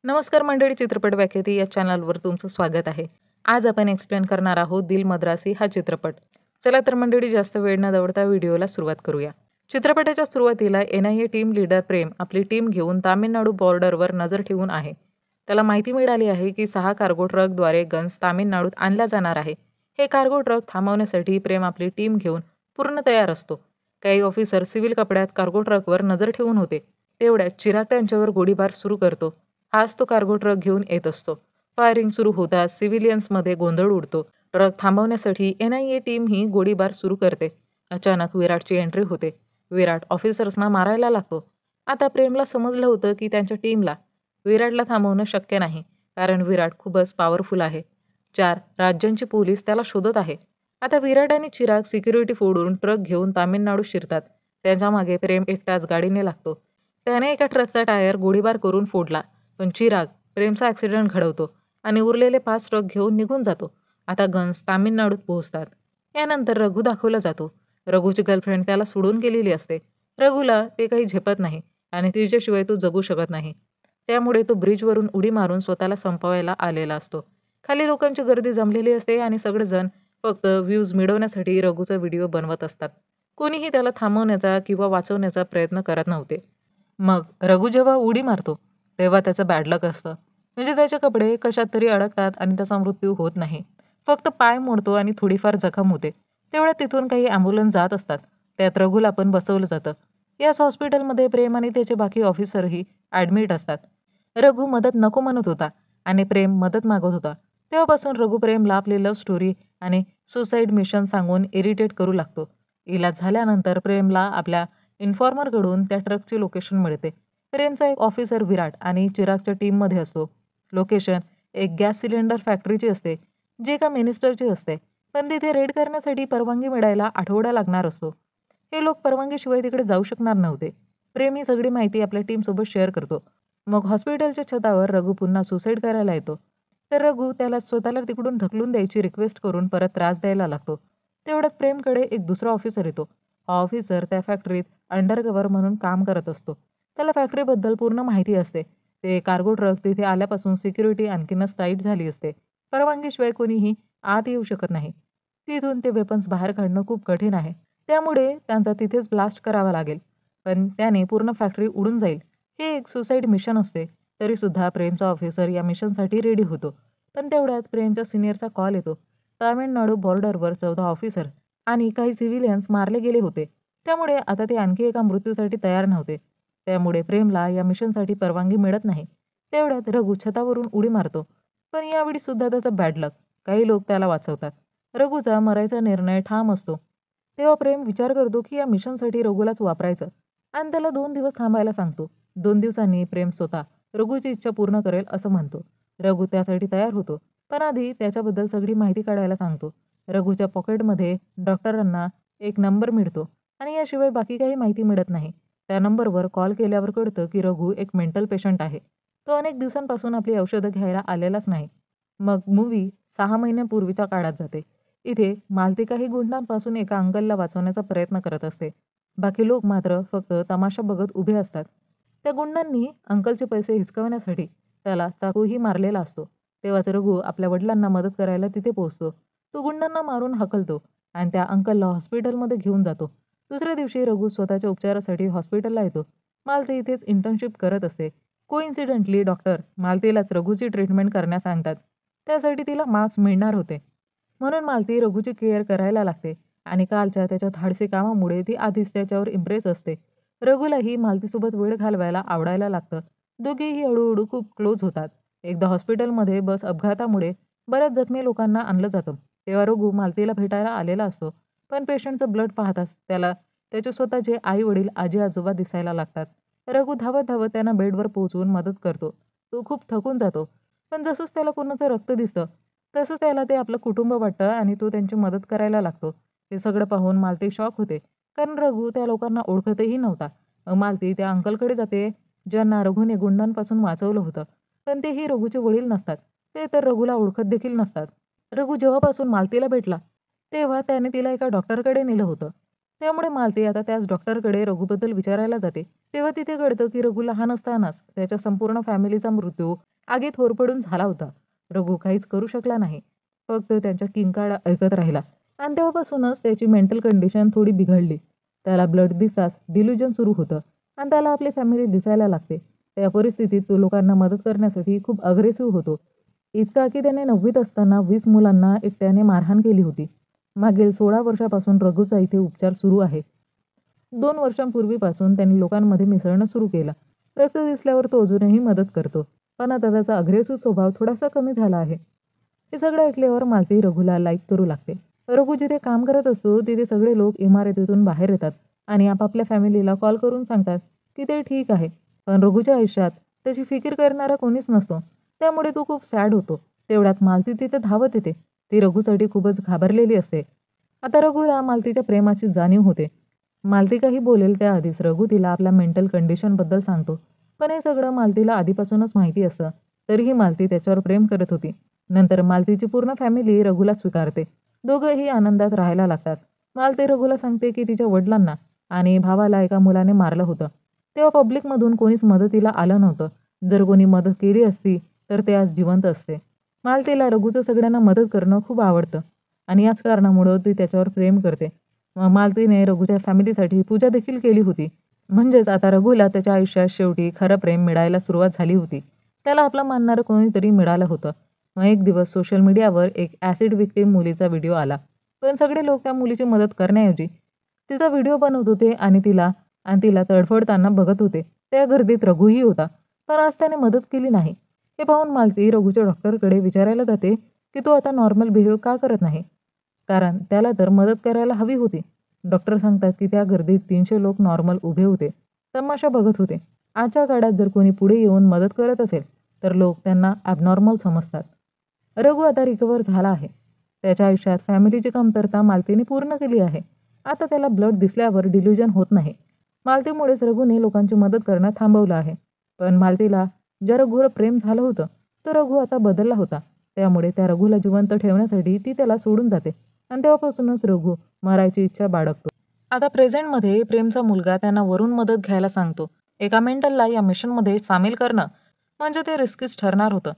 नमस्कार मंडळी, चित्रपट व्याख्याती या चॅनलवर तुमचं स्वागत आहे. आज आपण एक्सप्लेन करणार आहोत दिल मद्रासी हा चित्रपट. चला तर मंडळी, जास्त वेळ न दवडता व्हिडिओला सुरुवात करूया. चित्रपटाच्या सुरुवातीला NIA टीम लीडर प्रेम आपली टीम घेऊन तामिळनाडू बॉर्डरवर नजर ठेवून आहे. त्याला माहिती मिळाली आहे की 6 कार्गो ट्रकद्वारे गन्स तामिळनाडूत आणला जाणार आहे. हे कार्गो ट्रक थांबवण्यासाठी प्रेम आपली टीम घेऊन पूर्ण तयार असतो. काही ऑफिसर सिव्हिल कपड्यात कार्गो ट्रकवर नजर ठेवून होते. तेवढ्यात चिराग त्यांच्यावर गोळीबार सुरू करतो. हाच तो कार्गो ट्रक घेऊन येत असतो. फायरिंग सुरू होताच सिव्हिलियन्समध्ये गोंधळ उडतो. ट्रक थांबवण्यासाठी NIA टीम ही गोळीबार सुरू करते. अचानक विराटची एंट्री होते. विराट ऑफिसर्सना मारायला लागतो. आता प्रेमला समजलं होतं की त्यांच्या टीमला विराटला थांबवणं शक्य नाही, कारण विराट खूपच पॉवरफुल आहे. 4 राज्यांची पोलीस त्याला शोधत आहे. आता विराट आणि चिराग सिक्युरिटी फोडून ट्रक घेऊन तामिळनाडू शिरतात. त्यांच्या मागे प्रेम एकटाच गाडीने लागतो. त्याने एका ट्रकचा टायर गोळीबार करून फोडला. पण चिराग प्रेमचा ॲक्सिडेंट घडवतो आणि उरलेले 5 ट्रक घेऊन निघून जातो. आता गन्स तामिळनाडूत पोहोचतात. यानंतर रघु दाखवला जातो. रघुची गर्लफ्रेंड त्याला सोडून गेलेली असते. रघुला ते काही झेपत नाही आणि तिच्याशिवाय तो जगू शकत नाही. त्यामुळे तो ब्रिजवरून उडी मारून स्वतःला संपवायला आलेला असतो. खाली लोकांची गर्दी जमलेली असते आणि सगळेजण फक्त व्ह्यूज मिळवण्यासाठी रघुचा व्हिडिओ बनवत असतात. कोणीही त्याला थांबवण्याचा किंवा वाचवण्याचा प्रयत्न करत नव्हते. मग रघु जेव्हा उडी मारतो तेव्हा त्याचं बॅड लक असतं. म्हणजे त्याचे कपडे कशात तरी अडकतात आणि त्याचा मृत्यू होत नाही. फक्त पाय मोडतो आणि थोडीफार जखम होते. तेवढ्यात तिथून काही ॲम्ब्युलन्स जात असतात. त्यात रघुला पण बसवलं जातं. याच हॉस्पिटलमध्ये प्रेम आणि त्याचे बाकी ऑफिसरही ॲडमिट असतात. रघु मदत नको म्हणत होता आणि प्रेम मदत मागत होता. तेव्हापासून रघु प्रेमला आपली लव्ह स्टोरी आणि सुसाईड मिशन सांगून इरिटेट करू लागतो. इलाज झाल्यानंतर प्रेमला आपल्या इन्फॉर्मरकडून त्या ट्रकची लोकेशन मिळते. प्रेमचा एक ऑफिसर विराट आणि चिरागच्या टीममध्ये असतो. लोकेशन एक गॅस सिलेंडर फॅक्टरीची असते, जी एका मिनिस्टरची असते. पण तिथे रेड करण्यासाठी परवानगी मिळायला आठवडा लागणार असतो. हे लोक परवानगीशिवाय तिकडे जाऊ शकणार नव्हते. प्रेम ही सगळी माहिती आपल्या टीमसोबत शेअर करतो. मग हॉस्पिटलच्या छतावर रघु पुन्हा सुसाईड करायला येतो. तर रघु त्याला स्वतःला तिकडून ढकलून द्यायची रिक्वेस्ट करून परत त्रास द्यायला लागतो. तेवढ्यात प्रेमकडे एक दुसरा ऑफिसर येतो. हा ऑफिसर त्या फॅक्टरीत अंडरकव्हर म्हणून काम करत असतो. त्याला फॅक्टरीबद्दल पूर्ण माहिती असते. ते कार्गो ट्रक तिथे आल्यापासून सिक्युरिटी आणखीनच टाईट झाली असते. परवानगीशिवाय कोणीही आत येऊ शकत नाही. तिथून ते वेपन्स बाहेर काढणं खूप कठीण आहे. त्यामुळे त्यांचा तिथेच ब्लास्ट करावा लागेल. पण त्याने पूर्ण फॅक्टरी उडून जाईल. हे एक सुसाईड मिशन असते. तरीसुद्धा प्रेमचा ऑफिसर या मिशनसाठी रेडी होतो. पण तेवढ्यात प्रेमच्या सिनियरचा कॉल येतो. तामिळनाडू बॉर्डरवर 14 ऑफिसर आणि काही सिव्हिलियन्स मारले गेले होते. त्यामुळे आता ते आणखी एका मृत्यूसाठी तयार नव्हते. त्यामुळे प्रेमला या मिशनसाठी परवानगी मिळत नाही. तेवढ्यात रघु छतावरून उडी मारतो. पण यावेळी सुद्धा त्याचा बॅड लक. काही लोक त्याला वाचवतात. रघुचा मरायचा निर्णय ठाम असतो. तेव्हा प्रेम विचार करतो की या मिशनसाठी रघुलाच वापरायचं आणि त्याला 2 दिवस थांबायला सांगतो. 2 दिवसांनी प्रेम स्वतः रघुची इच्छा पूर्ण करेल असं म्हणतो. रघु त्यासाठी तयार होतो. पण आधी त्याच्याबद्दल सगळी माहिती काढायला सांगतो. रघुच्या पॉकेटमध्ये डॉक्टरांना एक नंबर मिळतो आणि याशिवाय बाकी काही माहिती मिळत नाही. त्या नंबरवर कॉल केल्यावर कळतं की रघु एक मेंटल पेशंट आहे. तो अनेक दिवसांपासून आपली औषधं घ्यायला आलेलाच नाही. मग मूव्ही 6 महिन्यांपूर्वीच्या काळात जाते. इथे मालती काही गुंडांपासून एका अंकलला वाचवण्याचा प्रयत्न करत असते. बाकी लोक मात्र फक्त तमाशा बघत उभे असतात. त्या गुंडांनी अंकलचे पैसे हिसकावण्यासाठी त्याला चाकूही मारलेला असतो. तेव्हाच रघु आपल्या वडिलांना मदत करायला तिथे पोहोचतो. तो गुंडांना मारून हकलतो आणि त्या अंकलला हॉस्पिटलमध्ये घेऊन जातो. दुसऱ्या दिवशी रघु स्वतःच्या उपचारासाठी हॉस्पिटलला येतो. मालती इथेच इंटर्नशिप करत असते. कोइन्सिडेंटली डॉक्टर मालतीलाच रघुची ट्रीटमेंट करण्यास सांगतात. त्यासाठी तिला मार्क्स मिळणार होते. म्हणून मालती रघुची केअर करायला लागते आणि कालच्या त्याच्या धाडसी कामामुळे ती आधीच त्याच्यावर इम्प्रेस असते. रघुलाही मालतीसोबत वेळ घालवायला आवडायला लागतं. दोघेही हळूहळू खूप क्लोज होतात. एकदा हॉस्पिटलमध्ये बस अपघातामुळे बऱ्याच जखमी लोकांना आणलं जातं. तेव्हा रघु मालतीला भेटायला आलेला असतो. पण पेशंटचं ब्लड पाहताच त्याला त्याचे स्वतःचे आई-वडील, आजी-आजोबा दिसायला लागतात. रघु धावत धावत त्यांना बेडवर पोहोचवून मदत करतो. तो खूप थकून जातो. पण जसंच त्याला कुणाचं रक्त दिसतं, तसंच त्याला ते आपलं कुटुंब वाटतं आणि तो त्यांची मदत करायला लागतो. हे सगळं पाहून मालती शॉक होते. कारण रघु त्या लोकांना ओळखतही नव्हता. मग मालती त्या अंकलकडे जाते, ज्यांना रघुने गुंडांपासून वाचवलं होतं. पण तेही रघुचे वडील नसतात. ते तर रघुला ओळखत देखील नसतात. रघु जेव्हापासून मालतीला भेटला, तेव्हा त्याने तिला एका डॉक्टरकडे नेलं होतं. त्यामुळे मालती आता त्याच डॉक्टरकडे रघुबद्दल विचारायला जाते. तेव्हा तिथे कळतं की रघु लहान असतानाच त्याच्या संपूर्ण फॅमिलीचा मृत्यू आगीत होरपळून झाला होता. रघु काहीच करू शकला नाही. फक्त त्यांच्या किंकाळ्या ऐकत राहिला आणि तेव्हापासूनच त्याची मेंटल कंडिशन थोडी बिघडली. त्याला ब्लड दिसताच डिल्युजन सुरू होतं आणि त्याला आपली फॅमिली दिसायला लागते. त्या परिस्थितीत तो लोकांना मदत करण्यासाठी खूप अग्रेसिव्ह होतो. इतका की त्याने 9वीत असताना 20 मुलांना एकट्याने मारहाण केली होती. मागील 16 वर्षापासून रघुचा इथे उपचार सुरू आहे. 2 वर्षांपूर्वीपासून त्यांनी लोकांमध्ये मिसळणं सुरू केलं. रक्त दिसल्यावर तो अजूनही मदत करतो. पण आता त्याचा अग्रेसिव्ह स्वभाव थोडासा कमी झाला आहे. हे सगळं ऐकल्यावर मालती रघुला लाईक करू लागते. रघु जिथे काम करत असतो तिथे सगळे लोक इमारतीतून बाहेर येतात आणि आपापल्या फॅमिलीला कॉल करून सांगतात की ते ठीक आहे. पण रघुच्या आयुष्यात त्याची फिकीर करणारा कोणीच नसतो. त्यामुळे तो खूप सॅड होतो. तेवढ्यात मालती तिथे धावत येते. ती रघुसाठी खूपच घाबरलेली असते. आता रघुला मालतीच्या प्रेमाची जाणीव होते. मालती काही बोलेल त्याआधीच रघु तिला आपल्या मेंटल कंडिशनबद्दल सांगतो. पण हे सगळं मालतीला आधीपासूनच माहिती असतं. तरीही मालती त्याच्यावर प्रेम करत होती. नंतर मालतीची पूर्ण फॅमिली रघुला स्वीकारते. दोघंही आनंदात राहायला लागतात. मालती रघुला सांगते की तिच्या वडिलांना आणि भावाला एका मुलाने मारलं होतं. तेव्हा पब्लिकमधून कोणीच मदतीला आलं नव्हतं. जर कोणी मदत केली असती तर ते आज जिवंत असते. मालतीला रघुचं सगळ्यांना मदत करणं खूप आवडतं आणि याच कारणामुळं ती त्याच्यावर प्रेम करते. मालतीने रघुच्या फॅमिलीसाठी पूजा देखील केली होती. म्हणजेच आता रघुला त्याच्या आयुष्यात शेवटी खरं प्रेम मिळायला सुरुवात झाली होती. त्याला आपलं मानणारं कोणीतरी मिळालं होतं. मग एक दिवस सोशल मीडियावर एक ॲसिड विक्टिम मुलीचा व्हिडिओ आला. पण सगळे लोक त्या मुलीची मदत करण्याऐवजी तिचा व्हिडिओ बनवत होते आणि तिला तडफडताना बघत होते. त्या गर्दीत रघुही होता. पण आज त्याने मदत केली नाही. हे पाहून मालती रघुच्या डॉक्टरकडे विचारायला जाते की तो आता नॉर्मल बिहेव का करत नाही. कारण त्याला तर मदत करायला हवी होती. डॉक्टर सांगतात की त्या गर्दीत 300 लोक नॉर्मल उभे होते. तमाशा बघत होते. आजच्या काळात जर कोणी पुढे येऊन मदत करत असेल तर लोक त्यांना ॲबनॉर्मल समजतात. रघु आता रिकव्हर झाला आहे. त्याच्या आयुष्यात फॅमिलीची कमतरता मालतीने पूर्ण केली आहे. आता त्याला ब्लड दिसल्यावर डिल्युजन होत नाही. मालतीमुळेच रघुने लोकांची मदत करणं थांबवलं आहे. पण मालतीला ज्या रघुवर प्रेम झालं होतं तो रघु आता बदलला होता. त्यामुळे त्या रघुला जिवंत ठेवण्यासाठी ती त्याला सोडून जाते आणि तेव्हापासूनच रघु मरायची इच्छा बाळगतो. आता प्रेझेंटमध्ये प्रेमचा मुलगा त्यांना वरून मदत घ्यायला सांगतो. एका मेंटलला या मिशनमध्ये सामील करणं म्हणजे ते रिस्कीच ठरणार होतं.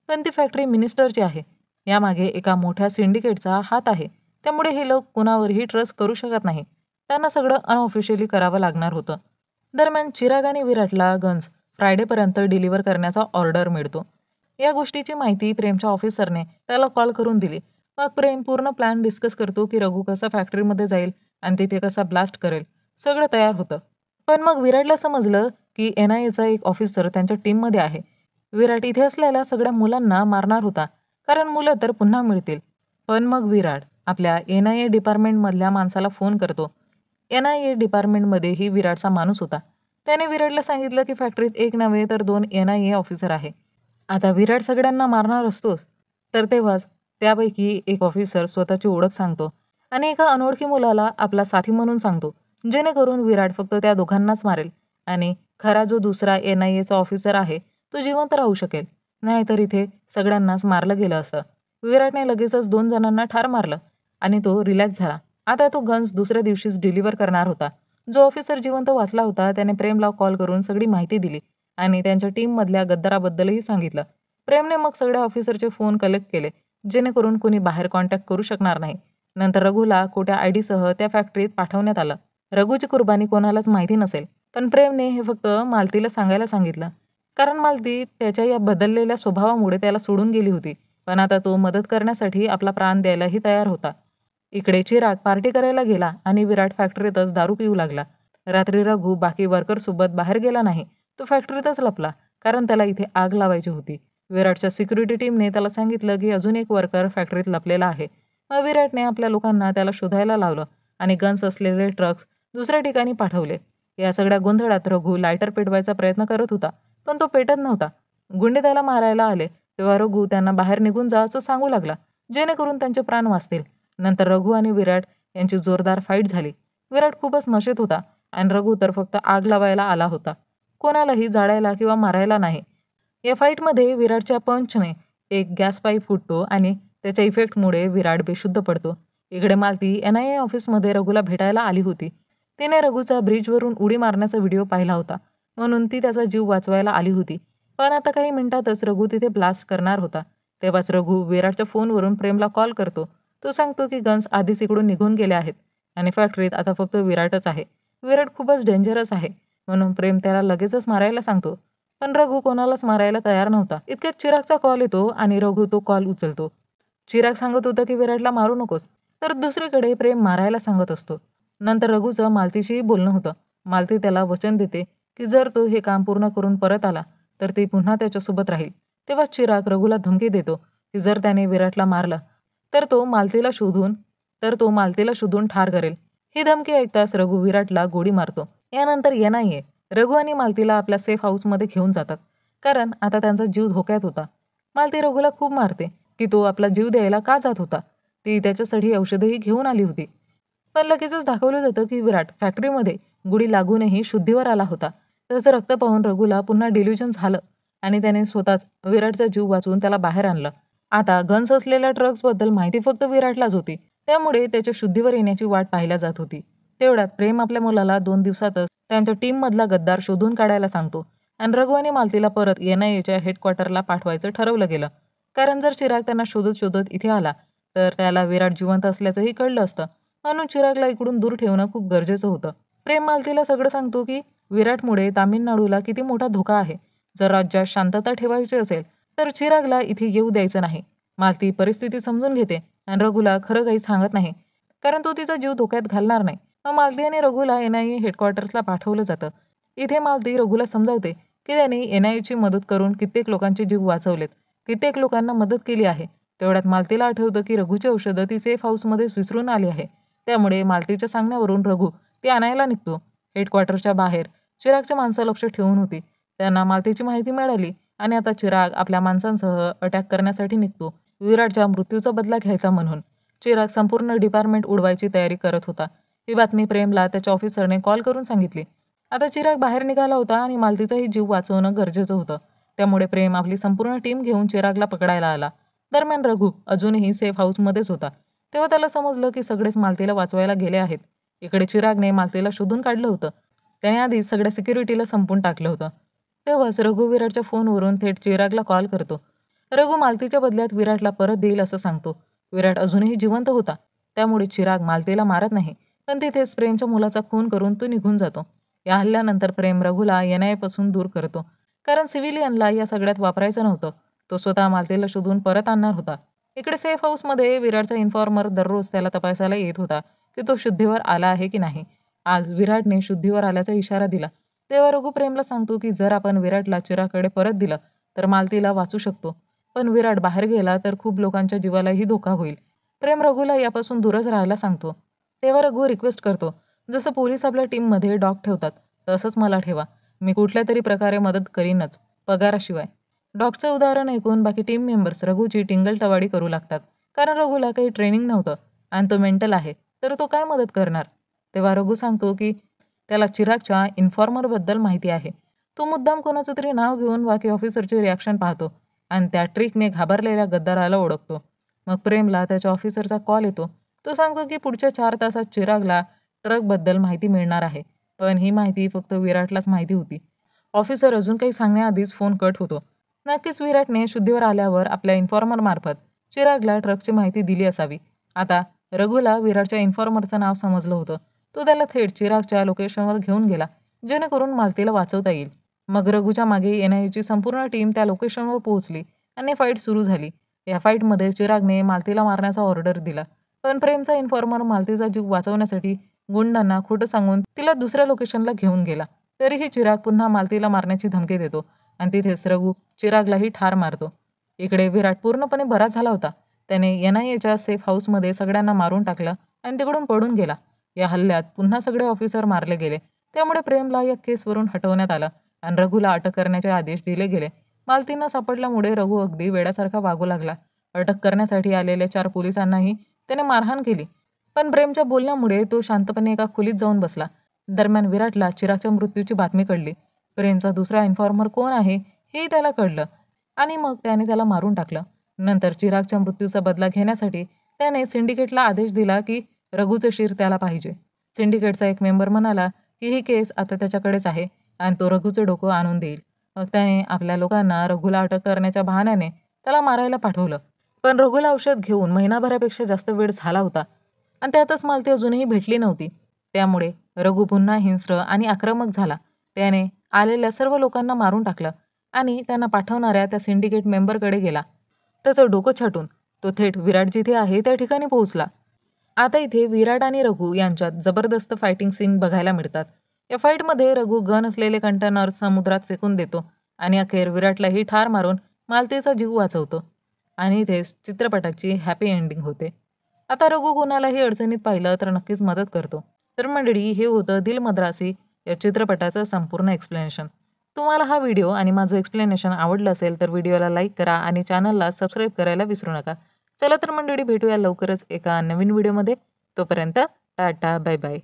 पण ती फॅक्टरी मिनिस्टरची आहे. यामागे एका मोठ्या सिंडिकेटचा हात आहे. त्यामुळे हे लोक कुणावरही ट्रस्ट करू शकत नाही. त्यांना सगळं अनऑफिशियली करावं लागणार होतं. दरम्यान चिराग आणि विराटला गन्स फ्रायडेपर्यंत डिलिव्हर करण्याचा ऑर्डर मिळतो. या गोष्टीची माहिती प्रेमच्या ऑफिसरने त्याला कॉल करून दिली. मग प्रेम पूर्ण प्लॅन डिस्कस करतो की रघु कसा फॅक्टरीमध्ये जाईल आणि तिथे कसा ब्लास्ट करेल. सगळं तयार होतं. पण मग विराटला समजलं की NIAचा एक ऑफिसर त्यांच्या टीममध्ये आहे. विराट इथे असलेल्या सगळ्या मुलांना मारणार होता. कारण मुलं तर पुन्हा मिळतील. पण मग विराट आपल्या NIA डिपार्टमेंटमधल्या माणसाला फोन करतो. NIA डिपार्टमेंटमध्येही विराटचा माणूस होता. त्याने विराटला सांगितलं की फॅक्टरीत एक नव्हे तर 2 NIA ऑफिसर आहे. आता विराट सगळ्यांना मारणार असतोच. तर तेव्हाच त्यापैकी एक ऑफिसर स्वतःची ओळख सांगतो आणि एका अनोळखी मुलाला आपला साथी म्हणून सांगतो. जेणेकरून विराट फक्त त्या दोघांनाच मारेल आणि खरा जो दुसरा NIAचा ऑफिसर आहे तो जिवंत राहू शकेल. नाहीतर इथे सगळ्यांनाच मारलं गेलं असतं. विराटने लगेचच 2 जणांना ठार मारलं आणि तो रिलॅक्स झाला. आता तो गन्स दुसऱ्या दिवशीच डिलिव्हर करणार होता. जो ऑफिसर जिवंत वाचला होता त्याने प्रेमला कॉल करून सगळी माहिती दिली आणि त्यांच्या टीममधल्या गद्दाराबद्दलही सांगितलं. प्रेमने मग सगळ्या ऑफिसरचे फोन कलेक्ट केले जेणेकरून कोणी बाहेर कॉन्टॅक्ट करू शकणार नाही. नंतर रघुला खोट्या आयडीसह त्या फॅक्टरीत पाठवण्यात आलं. रघुची कुर्बानी कोणालाच माहिती नसेल. पण प्रेमने हे फक्त मालतीला सांगायला सांगितलं. कारण मालती त्याच्या या बदललेल्या स्वभावामुळे त्याला सोडून गेली होती. पण आता तो मदत करण्यासाठी आपला प्राण द्यायलाही तयार होता. इकडे चिराग पार्टी करायला गेला आणि विराट फॅक्टरीतच दारू पिऊ लागला. रात्री रघु बाकी वर्करसोबत बाहेर गेला नाही. तो फॅक्टरीतच लपला कारण त्याला इथे आग लावायची होती. विराटच्या सिक्युरिटी टीमने त्याला सांगितलं की अजून एक वर्कर फॅक्टरीत लपलेला आहे. मग विराटने आपल्या लोकांना त्याला शोधायला लावलं आणि गन्स असलेले ट्रक्स दुसऱ्या ठिकाणी पाठवले. या सगळ्या गोंधळात रघु लायटर पेटवायचा प्रयत्न करत होता. पण तो पेटत नव्हता. गुंडे त्याला मारायला आले तेव्हा रघु त्यांना बाहेर निघून जा असं सांगू लागला जेणेकरून त्यांचे प्राण वाचतील. नंतर रघु आणि विराट यांची जोरदार फाईट झाली. विराट खूपच नशेत होता आणि रघु तर फक्त आग लावायला आला होता. कोणालाही जाळायला किंवा मारायला नाही. या फाईटमध्ये विराटच्या पंचने एक गॅस पाईप फुटतो आणि त्याच्या इफेक्टमुळे विराट बेशुद्ध पडतो. इकडे मालती NIA ऑफिसमध्ये रघुला भेटायला आली होती. तिने रघुचा ब्रिजवरून उडी मारण्याचा व्हिडिओ पाहिला होता म्हणून ती त्याचा जीव वाचवायला आली होती. पण आता काही मिनिटातच रघु तिथे ब्लास्ट करणार होता. तेव्हाच रघु विराटच्या फोनवरून प्रेमला कॉल करतो. तो सांगतो की गन्स आधीच इकडून निघून गेले आहेत आणि फॅक्टरीत आता फक्त विराटच आहे. विराट खूपच डेंजरस आहे म्हणून प्रेम त्याला लगेचच मारायला सांगतो. पण रघु कोणालाच मारायला तयार नव्हता. इतक्यात चिरागचा कॉल येतो आणि रघु तो कॉल उचलतो. चिराग सांगत होता की विराटला मारू नकोस, तर दुसरीकडे प्रेम मारायला सांगत असतो. नंतर रघुचं मालतीशीही बोलणं होतं. मालती त्याला वचन देते की जर तो हे काम पूर्ण करून परत आला तर ती पुन्हा त्याच्यासोबत राहील. तेव्हा चिराग रघुला धमकी देतो की जर त्याने विराटला मारलं तर तो मालतीला शोधून ठार करेल. ही धमकी ऐकताच रघु विराटला गोळी मारतो. यानंतर एनआयए रघु आणि मालतीला आपल्या सेफ हाऊसमध्ये घेऊन जातात, कारण आता त्यांचा जीव धोक्यात होता. मालती रघुला खूप मारते की तो आपला जीव द्यायला का जात होता. ती त्याच्यासाठी औषधही घेऊन आली होती. पण लगेचच दाखवलं जातं की विराट फॅक्टरीमध्ये गुढी लागूनही शुद्धीवर आला होता. त्याचं रक्त पाहून रघुला पुन्हा डिल्युजन झालं आणि त्याने स्वतःच विराटचा जीव वाचवून त्याला बाहेर आणलं. आता गन्स असलेल्या ड्रग्सबद्दल माहिती फक्त विराटलाच होती, त्यामुळे त्याच्या शुद्धीवर येण्याची वाट पाहिल्या जात होती. तेवढ्यात प्रेम आपल्या मुलाला 2 दिवसातच त्यांच्या टीममधला गद्दार शोधून काढायला सांगतो आणि रघु आणि मालतीला परत एनआयएच्या हेडक्वार्टरला पाठवायचं ठरवलं गेलं. कारण जर चिराग त्यांना शोधत शोधत इथे आला तर त्याला विराट जिवंत असल्याचंही कळलं असतं, म्हणून चिरागला इकडून दूर ठेवणं खूप गरजेचं होतं. प्रेम मालतीला सगळं सांगतो की विराटमुळे तामिळनाडूला किती मोठा धोका आहे. जर राज्यात शांतता ठेवायची असेल तर चिरागला इथे येऊ द्यायचं नाही. मालती परिस्थिती समजून घेते आणि रघुला खरं काही सांगत नाही, कारण तो तिचा जीव धोक्यात घालणार नाही. मग मालती आणि रघुला एनआयए हेडक्वार्टर्सला पाठवलं जातं. इथे मालती रघुला समजावते की त्याने एनआयएची मदत करून कित्येक लोकांचे जीव वाचवलेत, कित्येक लोकांना मदत केली आहे. तेवढ्यात मालतीला आठवतं की रघुची औषधं ती सेफ हाऊसमध्येच विसरून आली आहे. त्यामुळे मालतीच्या सांगण्यावरून रघु ती आणायला निघतो. हेडक्वार्टरच्या बाहेर चिरागची माणसं लक्ष ठेवून होती. त्यांना मालतीची माहिती मिळाली आणि आता चिराग आपल्या माणसांसह अटॅक करण्यासाठी निघतो, विराटच्या मृत्यूचा बदला घ्यायचा म्हणून. चिराग संपूर्ण डिपार्टमेंट उडवायची तयारी करत होता. ही बातमी प्रेमला त्याच्या ऑफिसरने कॉल करून सांगितली. आता चिराग बाहेर निघाला होता आणि मालतीचाही जीव वाचवणं गरजेचं होतं. त्यामुळे प्रेम आपली संपूर्ण टीम घेऊन चिरागला पकडायला आला. दरम्यान रघु अजूनही सेफ हाऊसमध्येच होता. तेव्हा त्याला समजलं की सगळेच मालतीला वाचवायला गेले आहेत. इकडे चिरागने मालतीला शोधून काढलं होतं. त्याने आधीच सगळ्या सिक्युरिटीला संपून टाकलं होतं. तेव्हाच रघु विराटच्या फोनवरून थेट चिरागला कॉल करतो. रघु मालतीच्या बदल्यात विराटला परत देईल असं सांगतो. विराट अजूनही जिवंत होता, त्यामुळे चिराग मालतीला मारत नाही, पण तिथेच प्रेमच्या मुलाचा खून करून तो निघून जातो. या हल्ल्यानंतर प्रेम रघुला एनआयएपासून दूर करतो, कारण सिव्हिलियनला या सगळ्यात वापरायचं नव्हतं. तो स्वतः मालतीला शोधून परत आणणार होता. इकडे सेफ हाऊसमध्ये विराटचा इन्फॉर्मर दररोज त्याला तपासायला येत होता की तो शुद्धीवर आला आहे की नाही. आज विराटने शुद्धीवर आल्याचा इशारा दिला. तेव्हा रघु प्रेमला सांगतो की जर आपण विराटला चिरागकडे परत दिलं तर मालतीला वाचू शकतो, पण विराट बाहेर गेला तर खूप लोकांच्या जीवालाही धोका होईल. प्रेम रघुला यापासून दूरच राहायला सांगतो. तेव्हा रघु रिक्वेस्ट करतो, जसं पोलीस आपल्या टीममध्ये डॉग ठेवतात तसंच मला ठेवा. मी कुठल्या तरी प्रकारे मदत करीनच, पगाराशिवाय. डॉगचं उदाहरण ऐकून बाकी टीम मेंबर्स रघुची टिंगलटवाडी करू लागतात, कारण रघुला काही ट्रेनिंग नव्हतं आणि तो मेंटल आहे, तर तो काय मदत करणार. तेव्हा रघु सांगतो की त्याला चिरागच्या इन्फॉर्मरबद्दल माहिती आहे. तो मुद्दाम कोणाचं तरी नाव घेऊन बाकी ऑफिसरची रिॲक्शन पाहतो आणि त्या ट्रिकने घाबरलेल्या गद्दाराला ओळखतो. मग प्रेमला त्याच्या ऑफिसरचा कॉल येतो. तो सांगतो की पुढच्या 4 तासात चिरागला ट्रकबद्दल माहिती मिळणार आहे, पण ही माहिती फक्त विराटलाच माहिती होती. ऑफिसर अजून काही सांगण्याआधीच फोन कट होतो. नक्कीच विराटने शुद्धीवर आल्यावर आपल्या इन्फॉर्मर मार्फत चिरागला ट्रकची माहिती दिली असावी. आता रघुला विराटच्या इन्फॉर्मरचं नाव समजलं होतं. तो त्याला थेट चिरागच्या लोकेशनवर घेऊन गेला, जेणेकरून मालतीला वाचवता येईल. मग रघुच्या मागे एनआयएची संपूर्ण टीम त्या लोकेशनवर पोहोचली आणि फाईट सुरू झाली. या फाईटमध्ये चिरागने मालतीला मारण्याचा ऑर्डर दिला, पण प्रेमचा इन्फॉर्मर मालतीचा जीव वाचवण्यासाठी गुंडांना खोटं सांगून तिला दुसऱ्या लोकेशनला घेऊन गेला. तरीही चिराग पुन्हा मालतीला मारण्याची धमकी देतो आणि तिथेच रघु चिरागलाही ठार मारतो. इकडे विराट पूर्णपणे बरा झाला होता. त्याने एनआयएच्या सेफ हाऊसमध्ये सगळ्यांना मारून टाकलं आणि तिकडून पळून गेला. या हल्ल्यात पुन्हा सगळे ऑफिसर मारले गेले. त्यामुळे प्रेमला या केसवरून हटवण्यात आलं आणि रघुला अटक करण्याचे आदेश दिले गेले. मालतींना सापडल्यामुळे रघु अगदी वेड्यासारखा वागू लागला. अटक करण्यासाठी आलेल्या 4 पोलिसांनाही त्याने मारहाण केली, पण प्रेमच्या बोलण्यामुळे तो शांतपणे एका खोलीत जाऊन बसला. दरम्यान विराटला चिरागच्या मृत्यूची बातमी कळली. प्रेमचा दुसरा इन्फॉर्मर कोण आहे हेही त्याला कळलं आणि मग त्याने त्याला मारून टाकलं. नंतर चिरागच्या मृत्यूचा बदला घेण्यासाठी त्याने सिंडिकेटला आदेश दिला की रघुचे शिर त्याला पाहिजे. सिंडिकेटचा एक मेंबर म्हणाला की ही केस आता त्याच्याकडेच आहे आणि तो रघुचे डोकं आणून देईल. मग त्याने आपल्या लोकांना रघुला अटक करण्याच्या बहाण्याने त्याला मारायला पाठवलं. पण रघुला औषध घेऊन महिनाभरापेक्षा जास्त वेळ झाला होता आणि त्यातच मालती अजूनही भेटली नव्हती. त्यामुळे रघु पुन्हा हिंस्र आणि आक्रमक झाला. त्याने आलेल्या सर्व लोकांना मारून टाकलं आणि त्यांना पाठवणाऱ्या त्या सिंडिकेट मेंबरकडे गेला. त्याचं डोकं छाटून तो थेट विराट जिथे आहे त्या ठिकाणी पोहोचला. आता इथे विराट आणि रघु यांच्यात जबरदस्त फायटिंग सीन बघायला मिळतात. या फाईटमध्ये रघु गन असलेले कंटेनर समुद्रात फेकून देतो आणि अखेर विराटलाही ठार मारून मालतीचा जीव वाचवतो आणि इथेच चित्रपटाची हॅपी एंडिंग होते. आता रघु कोणालाही अडचणीत पाहिलं तर नक्कीच मदत करतो. तर मंडळी, हे होतं दिल मद्रासी या चित्रपटाचं संपूर्ण एक्सप्लेनेशन. तुम्हाला हा व्हिडिओ आणि माझं एक्सप्लेनेशन आवडलं असेल तर व्हिडिओला लाईक करा आणि चॅनलला सबस्क्राईब करायला विसरू नका. चला तर मंडळी, भेटूया लवकरच एका नवीन व्हिडिओमध्ये. तोपर्यंत टाटा, बाय बाय.